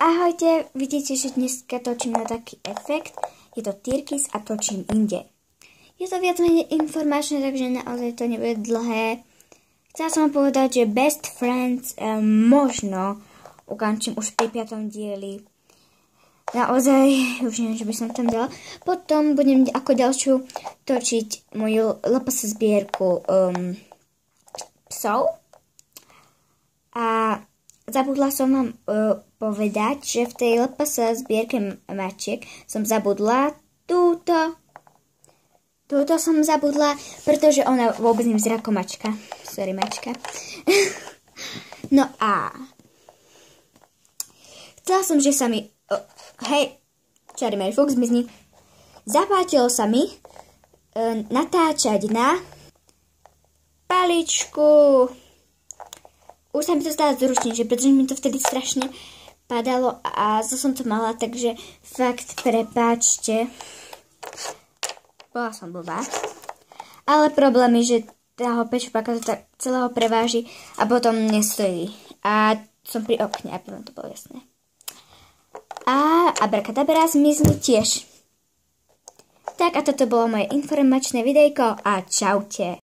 Ahojte, vidíte, že dneska točím na taký efekt. Je to Tyrkis a točím inde. Je to viac menej informačné, takže naozaj to nebude dlhé. Chcela som vám povedať, že Best Friends možno ukončím už pri 5. dieli. Naozaj, už neviem, že by som tam dala. Potom budem ako ďalšiu točiť moju LPS zbierku psov. A zabudla som vám povedať, že v tej LPS zbierke mačiek som zabudla túto som zabudla, pretože ona vôbec nevyzerá ako mačka. Sorry, mačka. No a chcela som, že sa mi hej, Čary Mary Fox, zmizni. Zapátilo sa mi natáčať na paličku. Už sa mi to stalo zručnejšie, pretože mi to vtedy strašne padalo a som to mala, takže fakt prepáčte. Bola som blbá. Ale problém je, že toho pečupáka to tak celého preváži a potom nestojí. A som pri okne, aby vám to bolo jasné. A abrakadabra zmizni tiež. Tak a toto bolo moje informačné videjko a čaute.